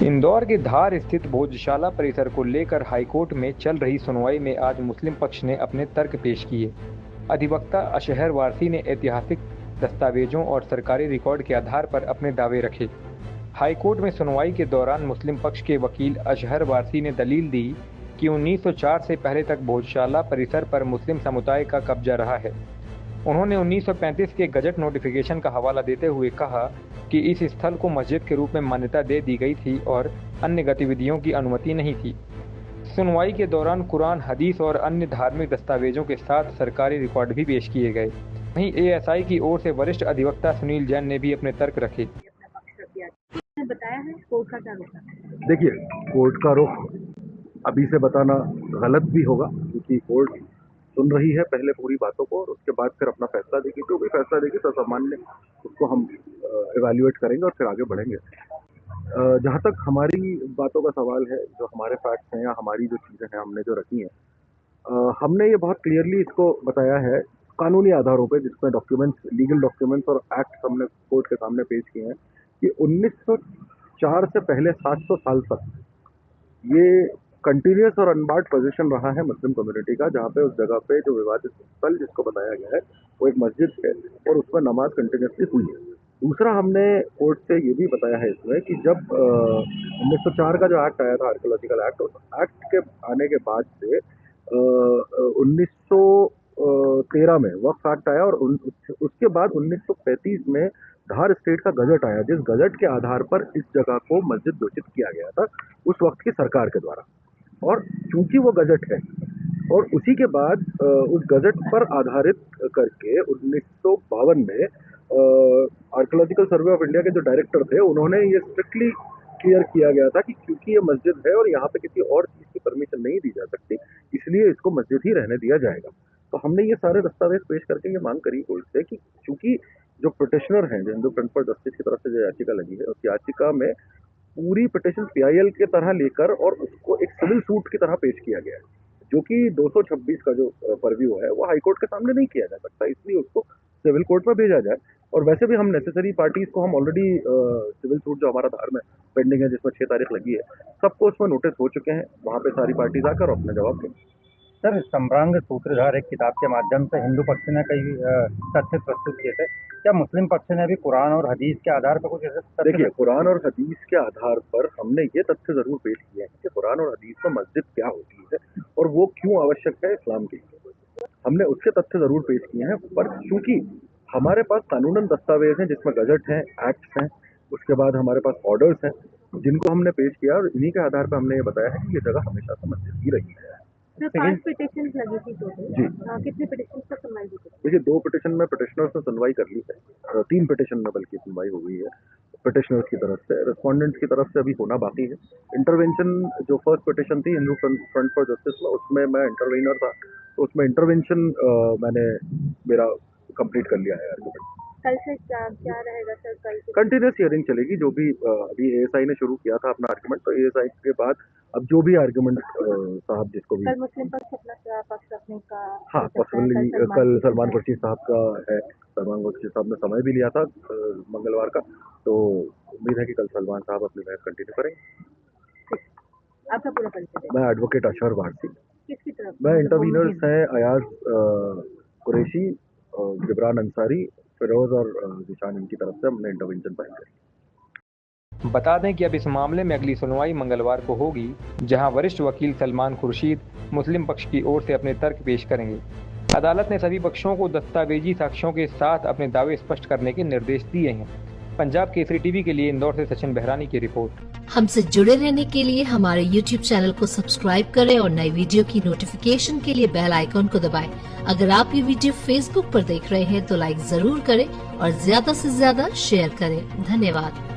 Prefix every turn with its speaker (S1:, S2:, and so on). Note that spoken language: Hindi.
S1: इंदौर के धार स्थित भोजशाला परिसर को लेकर हाईकोर्ट में चल रही सुनवाई में आज मुस्लिम पक्ष ने अपने तर्क पेश किए। अधिवक्ता अशहर वारसी ने ऐतिहासिक दस्तावेजों और सरकारी रिकॉर्ड के आधार पर अपने दावे रखे। हाईकोर्ट में सुनवाई के दौरान मुस्लिम पक्ष के वकील अशहर वारसी ने दलील दी कि 1904 से पहले तक भोजशाला परिसर पर मुस्लिम समुदाय का कब्जा रहा है। उन्होंने 1935 के गजट नोटिफिकेशन का हवाला देते हुए कहा कि इस स्थल को मस्जिद के रूप में मान्यता दे दी गई थी और अन्य गतिविधियों की अनुमति नहीं थी। सुनवाई के दौरान कुरान, हदीस और अन्य धार्मिक दस्तावेजों के साथ सरकारी रिकॉर्ड भी पेश किए गए। वहीं एएसआई की ओर से वरिष्ठ अधिवक्ता सुनील जैन ने भी अपने तर्क रखे।
S2: बताया है कोर्ट का क्या रुख है?
S3: देखिए, कोर्ट का रुख अभी से बताना गलत भी होगा, क्योंकि कोर्ट सुन रही है पहले पूरी बातों को और उसके बाद फिर अपना फैसला देगी। जो भी फैसला देगी तो सामान्य उसको हम इवैल्यूएट करेंगे और फिर आगे बढ़ेंगे। जहाँ तक हमारी बातों का सवाल है, जो हमारे फैक्ट्स हैं या हमारी जो चीज़ें हैं हमने जो रखी हैं, हमने ये बहुत क्लियरली इसको बताया है कानूनी आधारों पे, जिसमें डॉक्यूमेंट्स, लीगल डॉक्यूमेंट्स और एक्ट्स हमने कोर्ट के सामने पेश किए हैं कि 1904 से पहले 700 साल तक ये कंटिन्यूस और अनबार्ड पोजीशन रहा है मुस्लिम कम्युनिटी का, जहाँ पे उस जगह पे जो विवादित स्थल जिसको बताया गया है वो एक मस्जिद है और उसमें नमाज कंटिन्यूसली हुई है। दूसरा, हमने कोर्ट से ये भी बताया है इसमें कि जब 1904 का जो एक्ट आया था, आर्कियोलॉजिकल एक्ट, उस एक्ट के आने के बाद से 1913 में वक्फ एक्ट आया और उसके बाद 1935 में धार स्टेट का गजट आया, जिस गजट के आधार पर इस जगह को मस्जिद घोषित किया गया था उस वक्त की सरकार के द्वारा। और चूंकि वो गजट है और उसी के बाद उस गजट पर आधारित करके 1952 में आर्कियोलॉजिकल सर्वे ऑफ इंडिया के जो डायरेक्टर थे, उन्होंने ये स्ट्रिक्टली क्लियर किया गया था कि क्योंकि ये मस्जिद है और यहाँ पे किसी और चीज़ की परमिशन नहीं दी जा सकती, इसलिए इसको मस्जिद ही रहने दिया जाएगा। तो हमने ये सारे दस्तावेज पेश करके ये मांग करी कोर्ट से कि चूंकि जो पिटिशनर हैं, जो हिंदू फ्रंट फॉर जस्टिस की तरफ से जो याचिका लगी है, उस याचिका में पूरी पिटिशन पीआईएल के तरह लेकर और उसको एक सिविल सूट की तरह पेश किया गया है, जो कि 226 का जो परव्यू है वो हाईकोर्ट के सामने नहीं किया जा सकता, इसलिए उसको सिविल कोर्ट में भेजा जाए। और वैसे भी हम नेसेसरी पार्टीज को हम ऑलरेडी सिविल सूट जो हमारा धार में पेंडिंग है, जिसमें 6 तारीख लगी है, सबको उसमें नोटिस हो चुके हैं। वहाँ पे सारी पार्टीज आकर अपना जवाब दें।
S4: सर, सम्रांग सूत्रधार एक किताब के माध्यम से हिंदू पक्ष ने कई तथ्य प्रस्तुत किए थे। क्या मुस्लिम पक्ष ने भी कुरान और हदीस के आधार पर कुछ ऐसे?
S3: देखिए, कुरान और हदीस के आधार पर हमने ये तथ्य जरूर पेश किए हैं कि कुरान और हदीस में मस्जिद क्या होती है और वो क्यों आवश्यक है इस्लाम के लिए। हमने उसके तथ्य जरूर पेश किए हैं, पर चूंकि हमारे पास कानूनन दस्तावेज हैं जिसमें गजट हैं, एक्ट्स हैं, उसके बाद हमारे पास ऑर्डर्स हैं, जिनको हमने पेश किया और इन्हीं के आधार पर हमने ये बताया है कि ये जगह हमेशा से मस्जिद ही रही है।
S2: 5 पिटिशन लगी थी टोटल
S3: जी।
S2: कितने पिटिशन पर सुनवाई हुई?
S3: देखिए, 2 पिटिशन में पिटिशनर्स ने सुनवाई कर ली है, 3 पिटिशन में बल्कि सुनवाई हो गई है पिटिशनर्स की तरफ से। रिस्पोंडेंट्स की तरफ से अभी होना बाकी है। इंटरवेंशन जो फर्स्ट पिटिशन थी हिंदू फ्रंट फॉर जस्टिस में, उसमें मैं इंटरवेनर था, तो उसमें इंटरवेंशन मैंने मेरा कंप्लीट कर लिया है आर्गुमेंट।
S2: कल से क्या रहेगा सर? कल
S3: कंटिन्यूस हियरिंग चलेगी। जो भी अभी एएसआई ने शुरू किया था अपना आर्गुमेंट, तो एएसआई के बाद अब जो भी आर्गुमेंट साहब जिसको भी
S2: कल मुस्लिम पक्ष अपना पक्ष रखने का,
S3: हाँ, पॉसिबली कल सलमान खुर्शीद साहब का है। सलमान खुर्शीद साहब ने समय भी लिया था मंगलवार का, तो उम्मीद है कि कल सलमान साहब अपनी बहस कंटिन्यू करेंगे।
S2: आपका पूरा परिचय?
S3: मैं एडवोकेट अशहर वारसी।
S2: किसकी तरफ?
S3: मैं इंटरवीनर्स हैं अयाज कुरैशी, जिब्रान अंसारी, फिरोज और जिशान, इनकी तरफ से हमने इंटरवेंशन फाइल करी।
S1: बता दें कि अब इस मामले में अगली सुनवाई मंगलवार को होगी, जहां वरिष्ठ वकील सलमान खुर्शीद मुस्लिम पक्ष की ओर से अपने तर्क पेश करेंगे। अदालत ने सभी पक्षों को दस्तावेजी साक्ष्यों के साथ अपने दावे स्पष्ट करने के निर्देश दिए हैं। पंजाब केसरी टीवी के लिए इंदौर से सचिन बहरानी की रिपोर्ट।
S5: हमसे जुड़े रहने के लिए हमारे YouTube चैनल को सब्सक्राइब करें और नई वीडियो की नोटिफिकेशन के लिए बेल आइकॉन को दबाएं। अगर आप ये वीडियो Facebook पर देख रहे हैं तो लाइक जरूर करें और ज्यादा से ज्यादा शेयर करें। धन्यवाद।